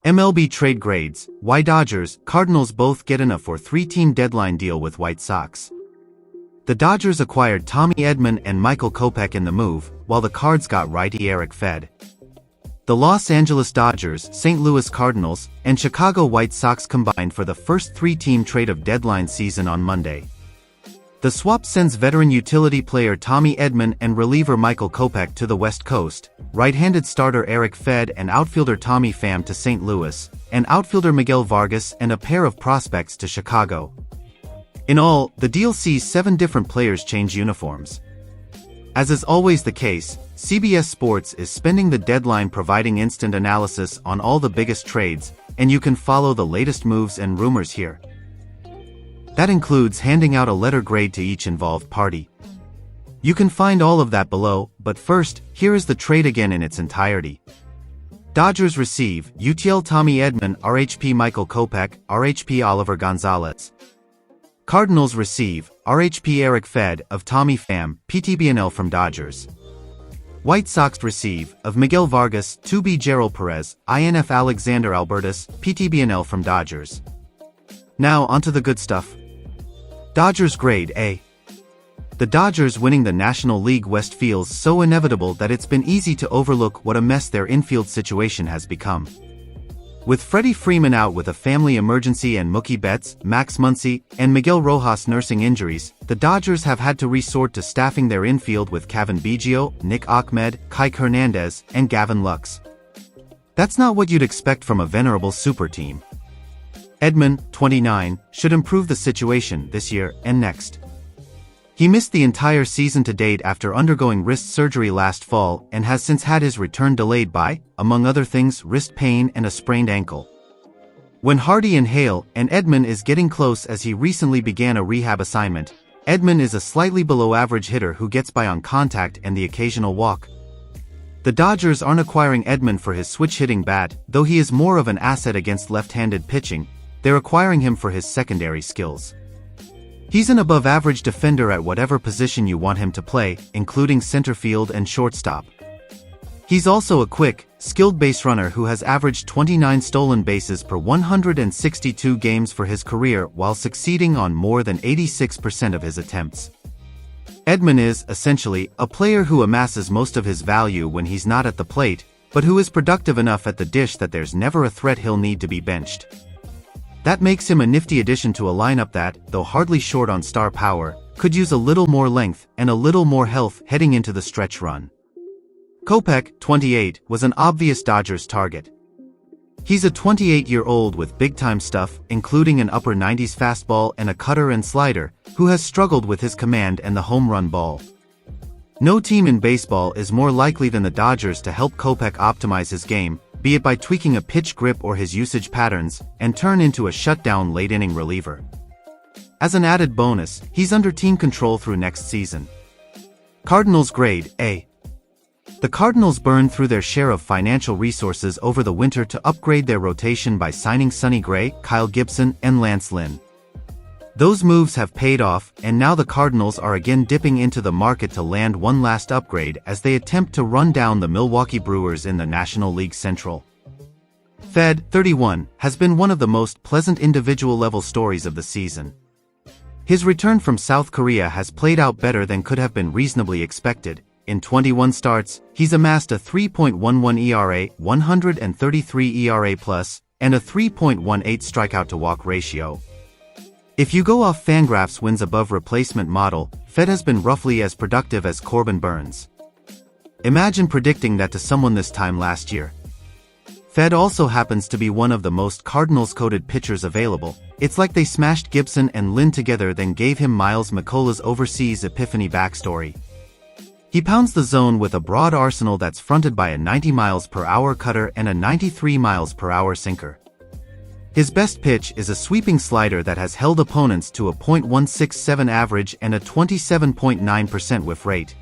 MLB trade grades, why Dodgers, Cardinals both get in a for three-team deadline deal with White Sox. The Dodgers acquired Tommy Edman and Michael Kopech in the move, while the Cards got righty Eric Fedde. The Los Angeles Dodgers, St. Louis Cardinals, and Chicago White Sox combined for the first three-team trade of deadline season on Monday. The swap sends veteran utility player Tommy Edman and reliever Michael Kopech to the West Coast, right-handed starter Eric Fedde and outfielder Tommy Pham to St. Louis, and outfielder Miguel Vargas and a pair of prospects to Chicago. In all, the deal sees 7 different players change uniforms. As is always the case, CBS Sports is spending the deadline providing instant analysis on all the biggest trades, and you can follow the latest moves and rumors here. That includes handing out a letter grade to each involved party. You can find all of that below, but first, here is the trade again in its entirety. Dodgers receive UTL Tommy Edman, RHP Michael Kopech, RHP Oliver Gonzalez. Cardinals receive RHP Eric Fedde of Tommy Pham, PTBNL from Dodgers. White Sox receive of Miguel Vargas, 2B Gerald Perez, INF Alexander Albertus, PTBNL from Dodgers. Now onto the good stuff. Dodgers grade A. The Dodgers winning the National League West feels so inevitable that it's been easy to overlook what a mess their infield situation has become. With Freddie Freeman out with a family emergency and Mookie Betts, Max Muncy, and Miguel Rojas nursing injuries, the Dodgers have had to resort to staffing their infield with Cavan Biggio, Nick Ahmed, Kike Hernandez, and Gavin Lux. That's not what you'd expect from a venerable super team. Edman, 29, should improve the situation this year and next. He missed the entire season to date after undergoing wrist surgery last fall and has since had his return delayed by, among other things, wrist pain and a sprained ankle. When Hardy and Hale and Edman is getting close as he recently began a rehab assignment, Edman is a slightly below average hitter who gets by on contact and the occasional walk. The Dodgers aren't acquiring Edman for his switch-hitting bat, though he is more of an asset against left-handed pitching. They're acquiring him for his secondary skills. He's an above-average defender at whatever position you want him to play, including center field and shortstop. He's also a quick, skilled base runner who has averaged 29 stolen bases per 162 games for his career while succeeding on more than 86% of his attempts. Edman is, essentially, a player who amasses most of his value when he's not at the plate, but who is productive enough at the dish that there's never a threat he'll need to be benched. That makes him a nifty addition to a lineup that, though hardly short on star power, could use a little more length and a little more health heading into the stretch run. Kopech, 28, was an obvious Dodgers target. He's a 28-year-old with big-time stuff, including an upper 90s fastball and a cutter and slider, who has struggled with his command and the home run ball. No team in baseball is more likely than the Dodgers to help Kopech optimize his game, be it by tweaking a pitch grip or his usage patterns, and turn into a shutdown late-inning reliever. As an added bonus, he's under team control through next season. Cardinals grade A. The Cardinals burned through their share of financial resources over the winter to upgrade their rotation by signing Sonny Gray, Kyle Gibson, and Lance Lynn. Those moves have paid off, and now the Cardinals are again dipping into the market to land one last upgrade as they attempt to run down the Milwaukee Brewers in the National League Central. Fedde, 31, has been one of the most pleasant individual-level stories of the season. His return from South Korea has played out better than could have been reasonably expected. In 21 starts, he's amassed a 3.11 ERA, 133 ERA+, and a 3.18 strikeout-to-walk ratio. If you go off FanGraphs Wins Above Replacement model, Fedde has been roughly as productive as Corbin Burnes. Imagine predicting that to someone this time last year. Fedde also happens to be one of the most Cardinals-coded pitchers available. It's like they smashed Gibson and Lynn together then gave him Miles Mikolas' overseas epiphany backstory. He pounds the zone with a broad arsenal that's fronted by a 90 miles per hour cutter and a 93 miles per hour sinker. His best pitch is a sweeping slider that has held opponents to a .167 average and a 27.9% whiff rate.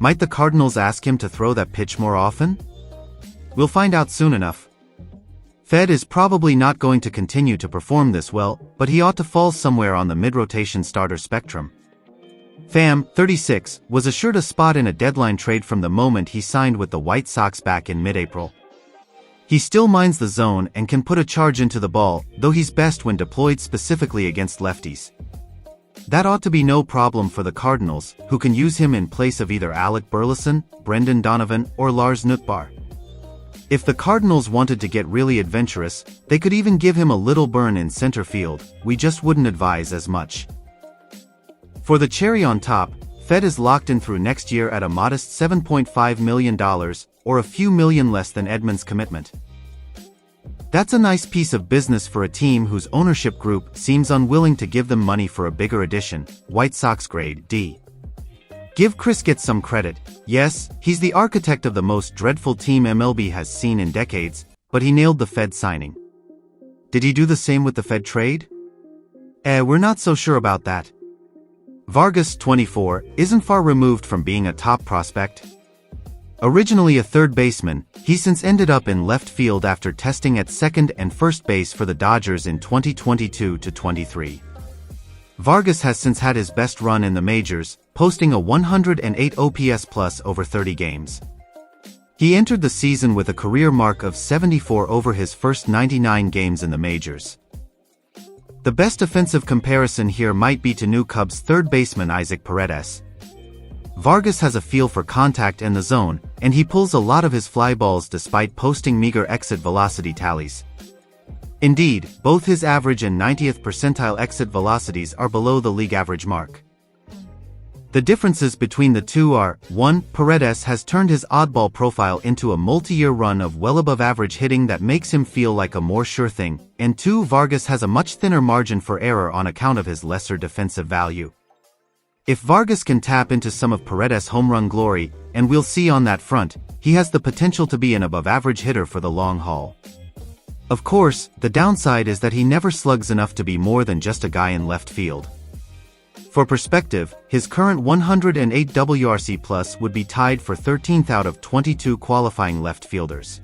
Might the Cardinals ask him to throw that pitch more often? We'll find out soon enough. Fedde is probably not going to continue to perform this well, but he ought to fall somewhere on the mid-rotation starter spectrum. Pham, 36, was assured a spot in a deadline trade from the moment he signed with the White Sox back in mid-April. He still minds the zone and can put a charge into the ball, though he's best when deployed specifically against lefties. That ought to be no problem for the Cardinals, who can use him in place of either Alec Burleson, Brendan Donovan, or Lars Nootbaar. If the Cardinals wanted to get really adventurous, they could even give him a little burn in center field. We just wouldn't advise as much. For the cherry on top, Fedde is locked in through next year at a modest $7.5 million, or a few million less than Edman's commitment. That's a nice piece of business for a team whose ownership group seems unwilling to give them money for a bigger addition. White Sox grade D. Give Chris Getz some credit. Yes, he's the architect of the most dreadful team MLB has seen in decades, but he nailed the Fedde signing. Did he do the same with the Fedde trade? We're not so sure about that. Vargas, 24, isn't far removed from being a top prospect. Originally a third baseman, he since ended up in left field after testing at second and first base for the Dodgers in 2022-23. Vargas has since had his best run in the majors, posting a 108 OPS plus over 30 games. He entered the season with a career mark of 74 over his first 99 games in the majors. The best offensive comparison here might be to new Cubs third baseman Isaac Paredes. Vargas has a feel for contact in the zone, and he pulls a lot of his fly balls despite posting meager exit velocity tallies. Indeed, both his average and 90th percentile exit velocities are below the league average mark. The differences between the two are, 1. Paredes has turned his oddball profile into a multi-year run of well above average hitting that makes him feel like a more sure thing, and 2. Vargas has a much thinner margin for error on account of his lesser defensive value. If Vargas can tap into some of Paredes' home run glory, and we'll see on that front, he has the potential to be an above-average hitter for the long haul. Of course, the downside is that he never slugs enough to be more than just a guy in left field. For perspective, his current 108 WRC plus would be tied for 13th out of 22 qualifying left fielders.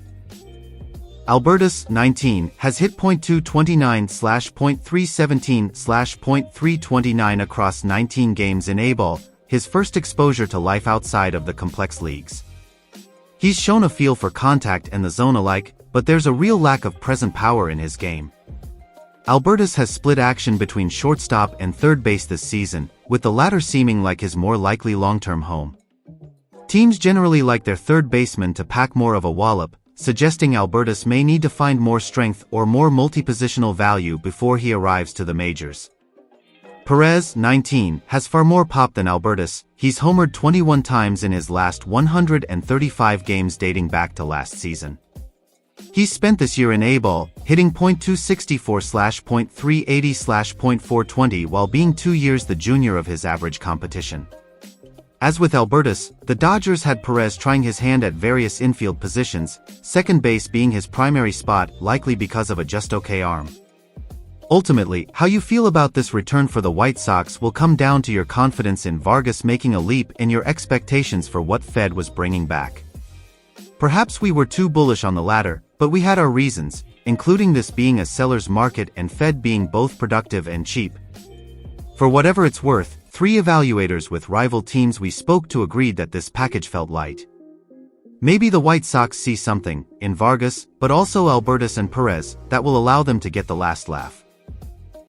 Albertus, 19, has hit .229/.317/.329 across 19 games in A-ball, his first exposure to life outside of the complex leagues. He's shown a feel for contact and the zone alike, but there's a real lack of present power in his game. Albertus has split action between shortstop and third base this season, with the latter seeming like his more likely long-term home. Teams generally like their third baseman to pack more of a wallop, suggesting Albertus may need to find more strength or more multi-positional value before he arrives to the majors. Perez, 19, has far more pop than Albertus. He's homered 21 times in his last 135 games dating back to last season. He's spent this year in A-ball, hitting .264/.380/.420 while being 2 years the junior of his average competition. As with Albertus, the Dodgers had Perez trying his hand at various infield positions, second base being his primary spot, likely because of a just-okay arm. Ultimately, how you feel about this return for the White Sox will come down to your confidence in Vargas making a leap and your expectations for what Fedde was bringing back. Perhaps we were too bullish on the latter, but we had our reasons, including this being a seller's market and Fedde being both productive and cheap. For whatever it's worth, 3 evaluators with rival teams we spoke to agreed that this package felt light. Maybe the White Sox see something, in Vargas, but also Albertus and Perez, that will allow them to get the last laugh.